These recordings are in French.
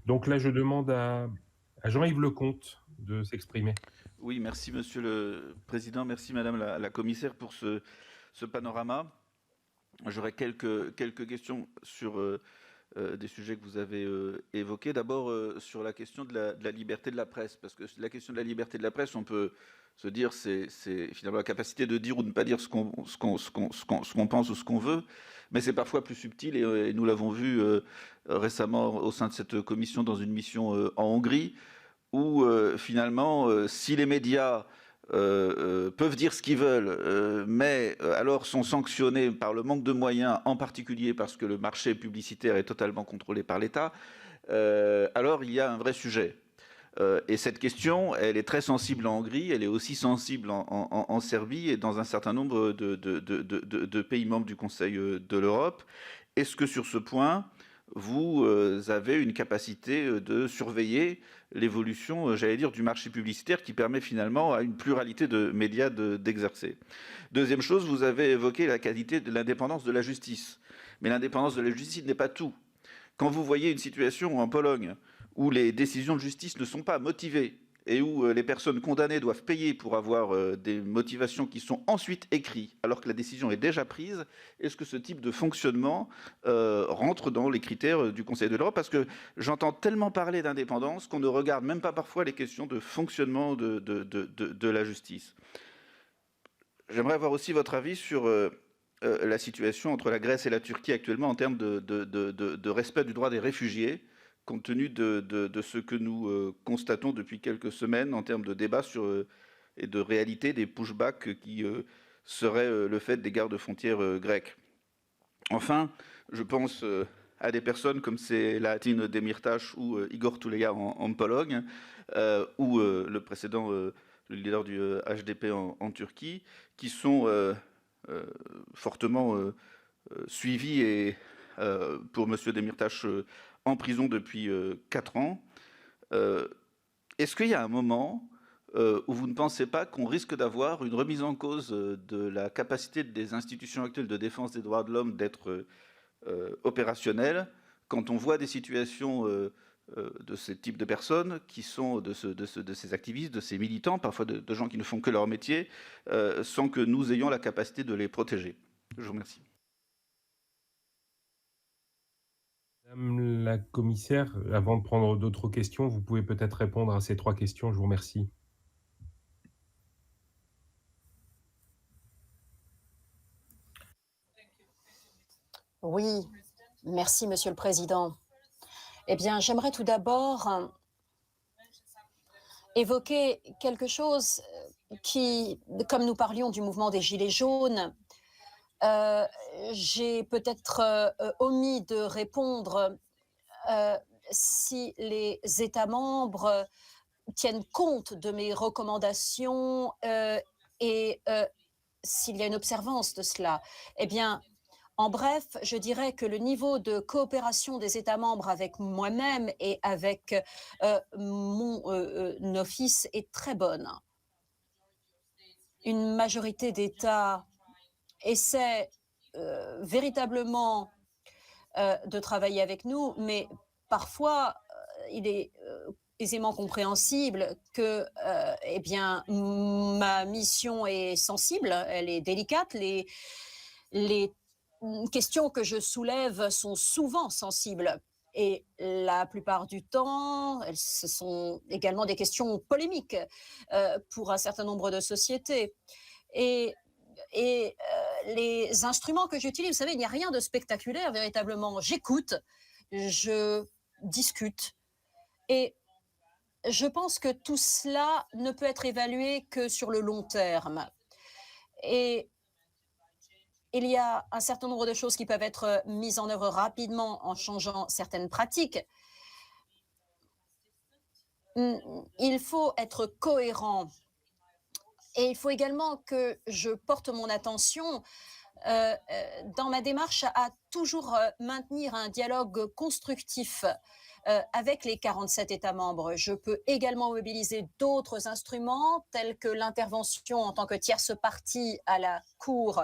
Donc là, je demande à Jean-Yves Lecomte de s'exprimer. Oui, merci Monsieur le Président, merci Madame la Commissaire pour ce panorama. J'aurais quelques questions sur des sujets que vous avez évoqués. D'abord, sur la question de la liberté de la presse, parce que la question de la liberté de la presse, on peut se dire, c'est finalement la capacité de dire ou de ne pas dire ce qu'on pense ou ce qu'on veut, mais c'est parfois plus subtil, et nous l'avons vu récemment au sein de cette commission dans une mission en Hongrie, où finalement, si les médias peuvent dire ce qu'ils veulent, mais alors sont sanctionnés par le manque de moyens, en particulier parce que le marché publicitaire est totalement contrôlé par l'État, alors il y a un vrai sujet. Et cette question, elle est très sensible en Hongrie, elle est aussi sensible en Serbie et dans un certain nombre de pays membres du Conseil de l'Europe. Est-ce que sur ce point, vous avez une capacité de surveiller l'évolution, j'allais dire, du marché publicitaire qui permet finalement à une pluralité de médias d'exercer? Deuxième chose, vous avez évoqué la qualité de l'indépendance de la justice. Mais l'indépendance de la justice n'est pas tout. Quand vous voyez une situation en Pologne où les décisions de justice ne sont pas motivées et où les personnes condamnées doivent payer pour avoir des motivations qui sont ensuite écrites alors que la décision est déjà prise, est-ce que ce type de fonctionnement rentre dans les critères du Conseil de l'Europe? Parce que j'entends tellement parler d'indépendance qu'on ne regarde même pas parfois les questions de fonctionnement de la justice. J'aimerais avoir aussi votre avis sur la situation entre la Grèce et la Turquie actuellement en termes de respect du droit des réfugiés, compte tenu de ce que nous constatons depuis quelques semaines en termes de débat sur, et de réalité des pushbacks qui seraient le fait des gardes-frontières grecs. Enfin, je pense à des personnes comme c'est Latin Demirtas ou Igor Tuleya en Pologne, ou le précédent, le leader du HDP en Turquie, qui sont fortement suivis et pour Monsieur Demirtas en prison depuis 4 ans. Euh, Est-ce qu'il y a un moment où vous ne pensez pas qu'on risque d'avoir une remise en cause de la capacité des institutions actuelles de défense des droits de l'homme d'être opérationnelles quand on voit des situations de ce type de personnes qui sont de ces activistes, de ces militants, parfois de gens qui ne font que leur métier, sans que nous ayons la capacité de les protéger? Je vous remercie. Madame la commissaire, avant de prendre d'autres questions, vous pouvez peut-être répondre à ces trois questions. Je vous remercie. Oui, merci Monsieur le Président. Eh bien, j'aimerais tout d'abord évoquer quelque chose qui, comme nous parlions du mouvement des Gilets jaunes, euh, j'ai peut-être omis de répondre euh, si les États membres tiennent compte de mes recommandations et s'il y a une observance de cela. Eh bien, en bref, je dirais que le niveau de coopération des États membres avec moi-même et avec mon office est très bonne. Une majorité d'États essaie véritablement de travailler avec nous, mais parfois, il est aisément compréhensible que eh bien, ma mission est sensible, elle est délicate. Les questions que je soulève sont souvent sensibles. Et la plupart du temps, ce sont également des questions polémiques pour un certain nombre de sociétés. Et, et les instruments que j'utilise, vous savez, il n'y a rien de spectaculaire véritablement. J'écoute, je discute. Et je pense que tout cela ne peut être évalué que sur le long terme. Et il y a un certain nombre de choses qui peuvent être mises en œuvre rapidement en changeant certaines pratiques. Il faut être cohérent et il faut également que je porte mon attention dans ma démarche à toujours maintenir un dialogue constructif avec les 47 États membres. Je peux également mobiliser d'autres instruments tels que l'intervention en tant que tierce partie à la Cour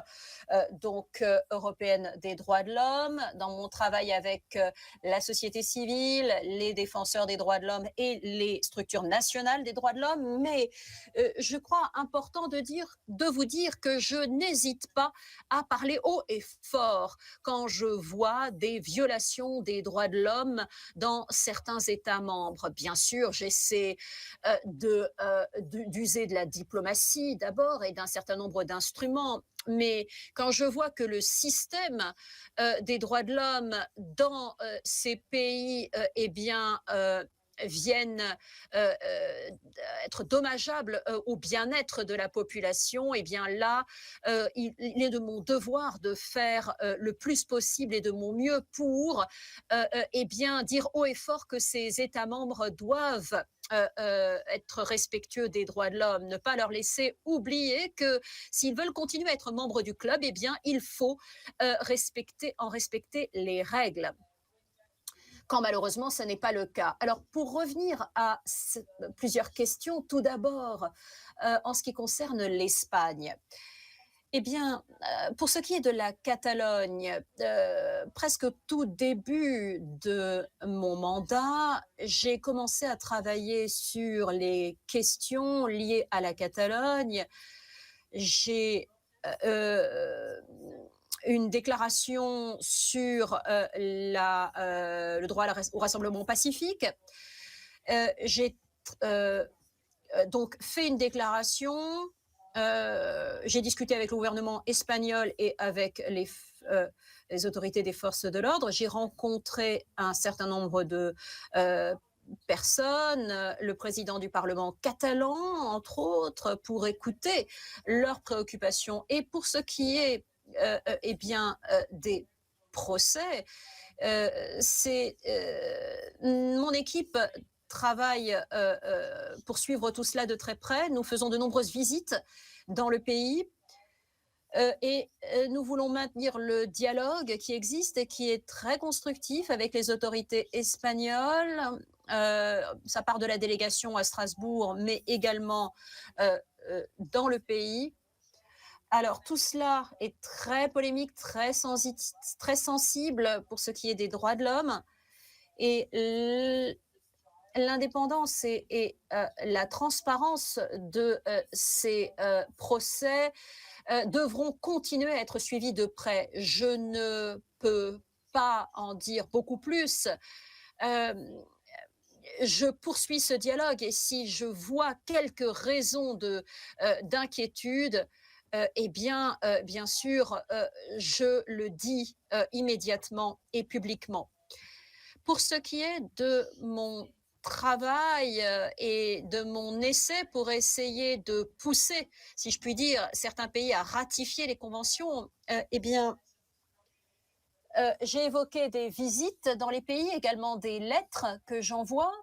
européenne des droits de l'homme, dans mon travail avec la société civile, les défenseurs des droits de l'homme et les structures nationales des droits de l'homme. Mais je crois important de vous dire que je n'hésite pas à parler haut et fort quand je vois des violations des droits de l'homme dans certains États membres. Bien sûr, j'essaie d'user de la diplomatie d'abord et d'un certain nombre d'instruments. Mais quand je vois que le système des droits de l'homme dans ces pays, viennent être dommageables au bien-être de la population, et bien là, il est de mon devoir de faire le plus possible et de mon mieux pour dire haut et fort que ces États membres doivent être respectueux des droits de l'homme, ne pas leur laisser oublier que s'ils veulent continuer à être membres du club, il faut respecter les règles, quand malheureusement ce n'est pas le cas. Alors pour revenir à plusieurs questions, tout d'abord en ce qui concerne l'Espagne. Pour ce qui est de la Catalogne, presque tout début de mon mandat, j'ai commencé à travailler sur les questions liées à la Catalogne. J'ai une déclaration sur le droit au rassemblement pacifique. J'ai donc fait une déclaration. J'ai discuté avec le gouvernement espagnol et avec les autorités des forces de l'ordre. J'ai rencontré un certain nombre de personnes, le président du Parlement catalan, entre autres, pour écouter leurs préoccupations. Et pour ce qui est des procès, mon équipe travaille pour suivre tout cela de très près. Nous faisons de nombreuses visites dans le pays et nous voulons maintenir le dialogue qui existe et qui est très constructif avec les autorités espagnoles. Ça part de la délégation à Strasbourg, mais également dans le pays. Alors, tout cela est très polémique, très sensible pour ce qui est des droits de l'homme. Et l'indépendance et la transparence de ces procès devront continuer à être suivis de près. Je ne peux pas en dire beaucoup plus. Je poursuis ce dialogue et si je vois quelques raisons d'inquiétude, bien sûr, je le dis immédiatement et publiquement. Pour ce qui est de mon travail et de mon essai pour essayer de pousser, si je puis dire, certains pays à ratifier les conventions, j'ai évoqué des visites dans les pays, également des lettres que j'envoie.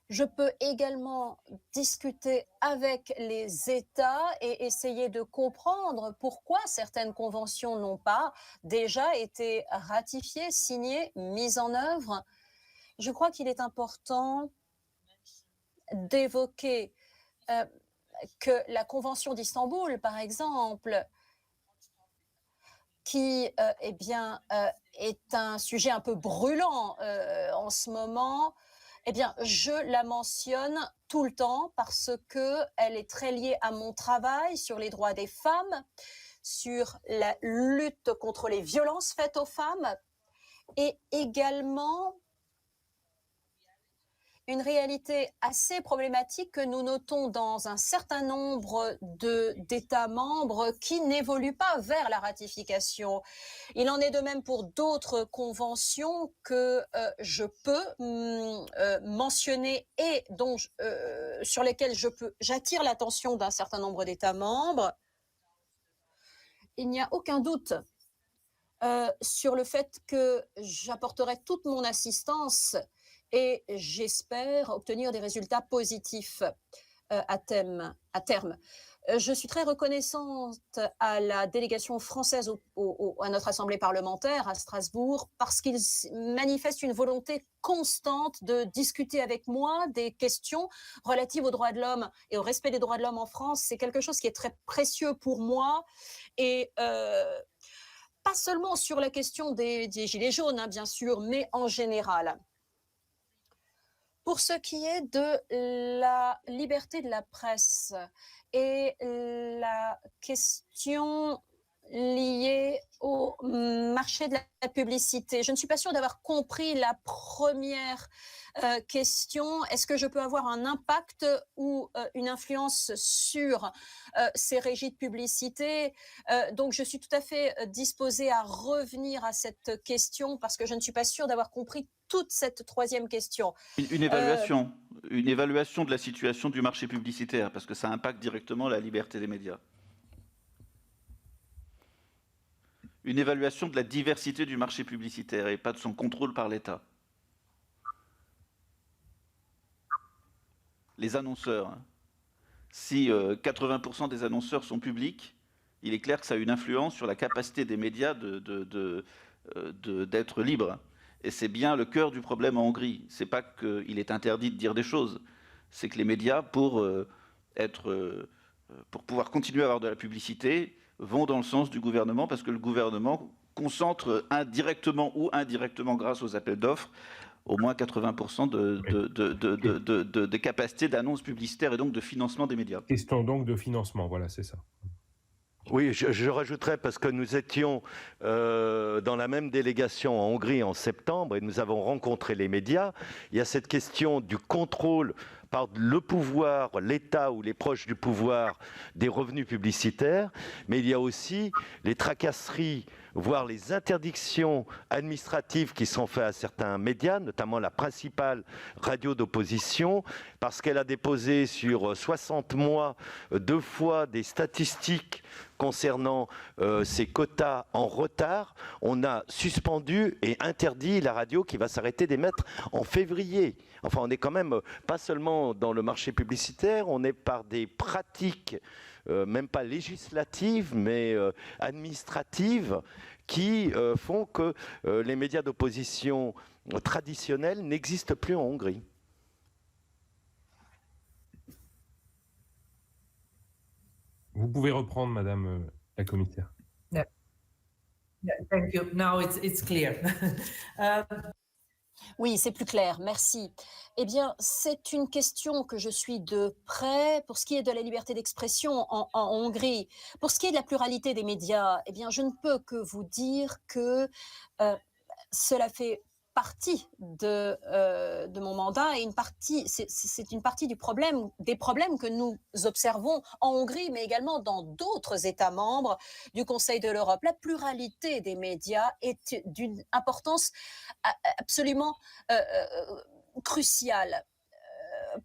Je peux également discuter avec les États et essayer de comprendre pourquoi certaines conventions n'ont pas déjà été ratifiées, signées, mises en œuvre. Je crois qu'il est important d'évoquer que la Convention d'Istanbul, par exemple, qui est un sujet un peu brûlant en ce moment, je la mentionne tout le temps parce qu'elle est très liée à mon travail sur les droits des femmes, sur la lutte contre les violences faites aux femmes et également une réalité assez problématique que nous notons dans un certain nombre d'États membres qui n'évoluent pas vers la ratification. Il en est de même pour d'autres conventions que je peux mentionner et sur lesquelles j'attire l'attention d'un certain nombre d'États membres. Il n'y a aucun doute sur le fait que j'apporterai toute mon assistance et j'espère obtenir des résultats positifs à terme. Je suis très reconnaissante à la délégation française à notre assemblée parlementaire à Strasbourg parce qu'ils manifestent une volonté constante de discuter avec moi des questions relatives aux droits de l'homme et au respect des droits de l'homme en France. C'est quelque chose qui est très précieux pour moi et pas seulement sur la question des gilets jaunes, hein, bien sûr, mais en général. Pour ce qui est de la liberté de la presse et la question liée au marché de la publicité, je ne suis pas sûre d'avoir compris la première question. Est-ce que je peux avoir un impact ou une influence sur ces régies de publicité? Donc, je suis tout à fait disposée à revenir à cette question parce que je ne suis pas sûre d'avoir compris toute cette troisième question. Une évaluation de la situation du marché publicitaire, parce que ça impacte directement la liberté des médias. Une évaluation de la diversité du marché publicitaire et pas de son contrôle par l'État. Les annonceurs, hein. Si 80% des annonceurs sont publics, il est clair que ça a une influence sur la capacité des médias d'être libres. Et c'est bien le cœur du problème en Hongrie. C'est pas qu'il est interdit de dire des choses, c'est que les médias, pour pouvoir continuer à avoir de la publicité, vont dans le sens du gouvernement parce que le gouvernement concentre directement ou indirectement grâce aux appels d'offres au moins 80% des capacités d'annonce publicitaire et donc de financement des médias. Question donc de financement, voilà, c'est ça. Oui, je rajouterais parce que nous étions dans la même délégation en Hongrie en septembre et nous avons rencontré les médias. Il y a cette question du contrôle par le pouvoir, l'État ou les proches du pouvoir des revenus publicitaires, mais il y a aussi les tracasseries, voire les interdictions administratives qui sont faites à certains médias, notamment la principale radio d'opposition, parce qu'elle a déposé sur 60 mois 2 fois des statistiques concernant ces quotas en retard. On a suspendu et interdit la radio qui va s'arrêter d'émettre en février. Enfin, on n'est quand même pas seulement dans le marché publicitaire, on est par des pratiques même pas législatives, mais administratives, qui font que les médias d'opposition traditionnels n'existent plus en Hongrie. Vous pouvez reprendre, Madame la commissaire. Yeah. Yeah, thank you. Now it's clear. Oui, c'est plus clair, merci. Eh bien, c'est une question que je suis de près pour ce qui est de la liberté d'expression en Hongrie. Pour ce qui est de la pluralité des médias, eh bien, je ne peux que vous dire que cela fait partie de mon mandat et c'est une partie des problèmes que nous observons en Hongrie, mais également dans d'autres États membres du Conseil de l'Europe. La pluralité des médias est d'une importance absolument cruciale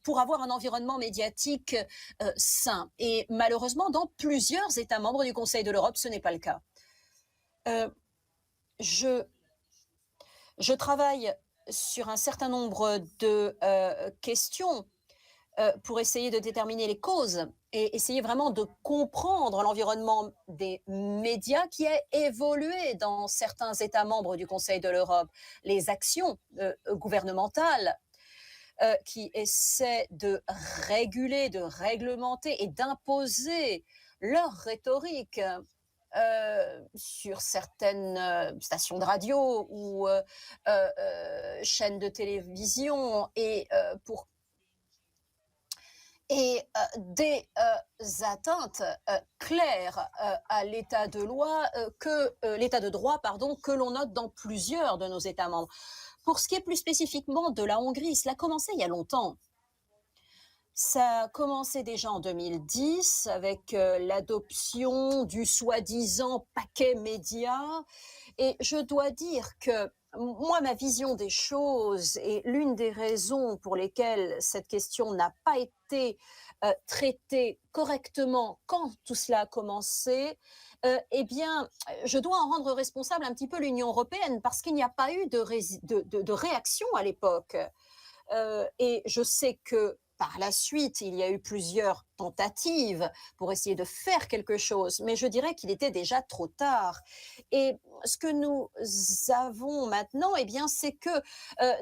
pour avoir un environnement médiatique sain. Et malheureusement, dans plusieurs États membres du Conseil de l'Europe, ce n'est pas le cas. Je travaille sur un certain nombre de questions pour essayer de déterminer les causes et essayer vraiment de comprendre l'environnement des médias qui a évolué dans certains États membres du Conseil de l'Europe. Les actions gouvernementales qui essaient de réguler, de réglementer et d'imposer leur rhétorique sur certaines stations de radio ou chaînes de télévision et des atteintes claires à l'état de loi l'état de droit que l'on note dans plusieurs de nos États membres. Pour ce qui est plus spécifiquement de la Hongrie, cela a commencé il y a longtemps. Ça a commencé déjà en 2010 avec l'adoption du soi-disant paquet média. Et je dois dire que moi, ma vision des choses et l'une des raisons pour lesquelles cette question n'a pas été traitée correctement quand tout cela a commencé, eh bien, je dois en rendre responsable un petit peu l'Union européenne parce qu'il n'y a pas eu de réaction à l'époque. Et je sais que par la suite, il y a eu plusieurs tentatives pour essayer de faire quelque chose, mais je dirais qu'il était déjà trop tard. Et ce que nous avons maintenant, eh bien, c'est que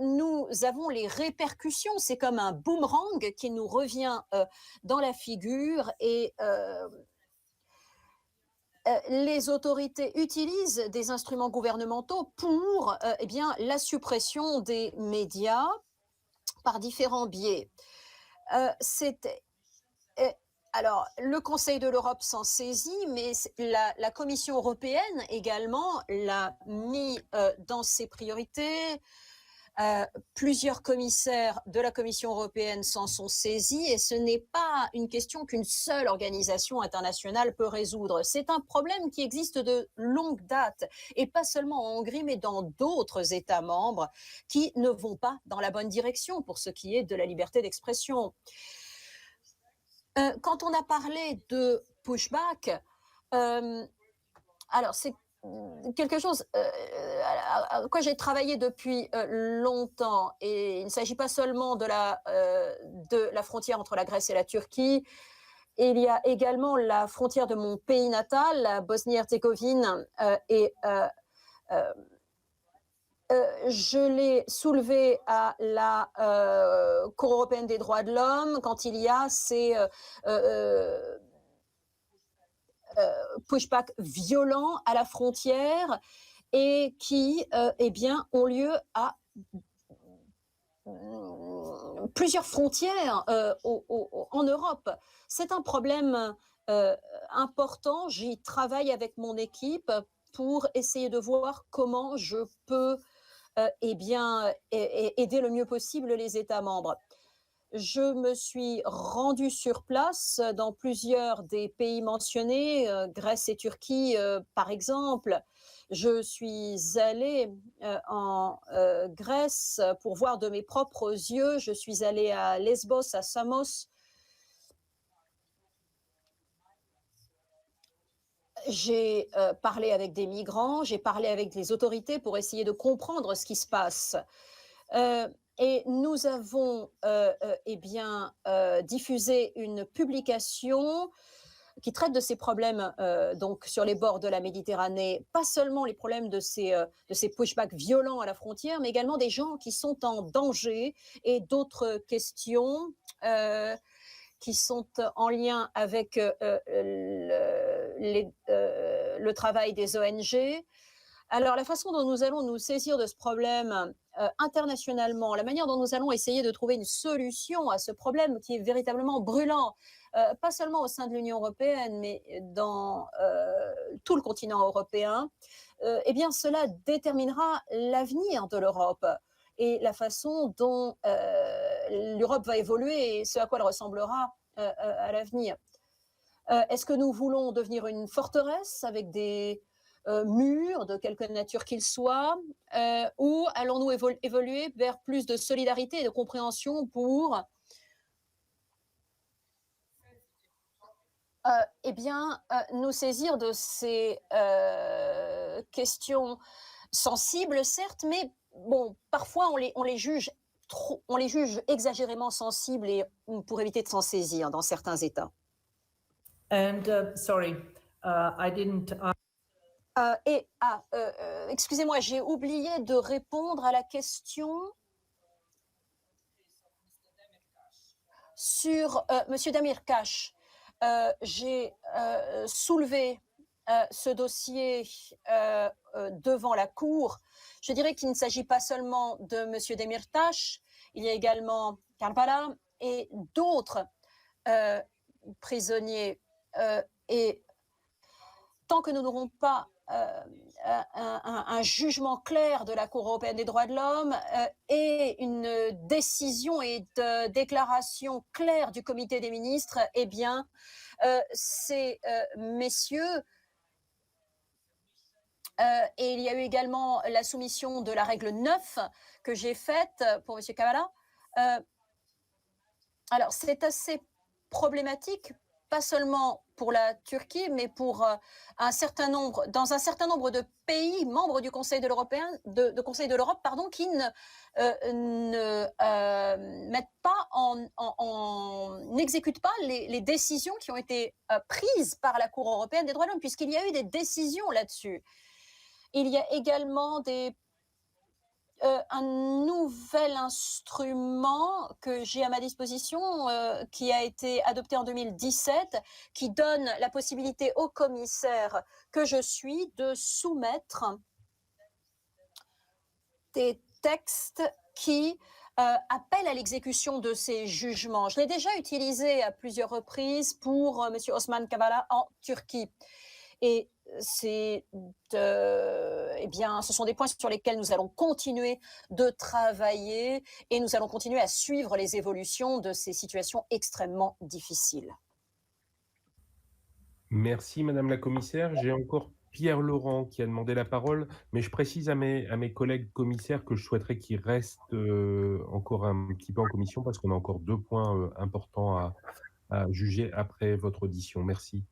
nous avons les répercussions. C'est comme un boomerang qui nous revient dans la figure et les autorités utilisent des instruments gouvernementaux pour eh bien, la suppression des médias par différents biais. Alors, le Conseil de l'Europe s'en saisit, mais la Commission européenne également l'a mis dans ses priorités. Plusieurs commissaires de la Commission européenne s'en sont saisis et ce n'est pas une question qu'une seule organisation internationale peut résoudre. C'est un problème qui existe de longue date et pas seulement en Hongrie mais dans d'autres États membres qui ne vont pas dans la bonne direction pour ce qui est de la liberté d'expression. Quand on a parlé de pushback, alors c'est quelque chose à quoi j'ai travaillé depuis longtemps. Et il ne s'agit pas seulement de la frontière entre la Grèce et la Turquie. Il y a également la frontière de mon pays natal, la Bosnie-Herzégovine. Je l'ai soulevé à la Cour européenne des droits de l'homme quand il y a ces pushback violents à la frontière et qui, eh bien, ont lieu à plusieurs frontières en Europe. C'est un problème important. J'y travaille avec mon équipe pour essayer de voir comment je peux eh bien, aider le mieux possible les États membres. Je me suis rendue sur place dans plusieurs des pays mentionnés, Grèce et Turquie par exemple. Je suis allée en Grèce pour voir de mes propres yeux. Je suis allée à Lesbos, à Samos. J'ai parlé avec des migrants, j'ai parlé avec les autorités pour essayer de comprendre ce qui se passe. Et nous avons eh bien, diffusé une publication qui traite de ces problèmes donc sur les bords de la Méditerranée, pas seulement les problèmes de ces pushbacks violents à la frontière, mais également des gens qui sont en danger et d'autres questions qui sont en lien avec le travail des ONG. Alors, la façon dont nous allons nous saisir de ce problème internationalement, la manière dont nous allons essayer de trouver une solution à ce problème qui est véritablement brûlant, pas seulement au sein de l'Union européenne, mais dans tout le continent européen, eh bien, cela déterminera l'avenir de l'Europe et la façon dont l'Europe va évoluer et ce à quoi elle ressemblera à l'avenir. Est-ce que nous voulons devenir une forteresse avec des murs de quelque nature qu'ils soient, ou allons-nous évoluer vers plus de solidarité et de compréhension pour eh bien, nous saisir de ces questions sensibles, certes, mais bon, parfois on les juge exagérément sensibles et pour éviter de s'en saisir dans certains États. And sorry, I didn't. Excusez-moi, j'ai oublié de répondre à la question sur Monsieur Demirtaş. J'ai soulevé ce dossier devant la Cour. Je dirais qu'il ne s'agit pas seulement de Monsieur Demirtaş, il y a également Kampala et d'autres prisonniers. Et tant que nous n'aurons pas un jugement clair de la Cour européenne des droits de l'homme et une décision et de déclaration claire du comité des ministres, eh bien, ces messieurs, et il y a eu également la soumission de la règle 9 que j'ai faite pour M. Kavala. Alors, c'est assez problématique, pas seulement pour la Turquie, mais pour dans un certain nombre de pays membres du Conseil de Conseil de l'Europe, pardon, qui n'exécutent pas les décisions qui ont été prises par la Cour européenne des droits de l'homme, puisqu'il y a eu des décisions là-dessus. Il y a également un nouvel instrument que j'ai à ma disposition, qui a été adopté en 2017, qui donne la possibilité au commissaire que je suis de soumettre des textes qui appellent à l'exécution de ces jugements. Je l'ai déjà utilisé à plusieurs reprises pour M. Osman Kavala en Turquie. Et ce sont des points sur lesquels nous allons continuer de travailler et nous allons continuer à suivre les évolutions de ces situations extrêmement difficiles. Merci Madame la Commissaire. J'ai encore Pierre Laurent qui a demandé la parole, mais je précise à mes collègues commissaires que je souhaiterais qu'ils restent encore un petit peu en commission parce qu'on a encore 2 points importants à juger après votre audition. Merci.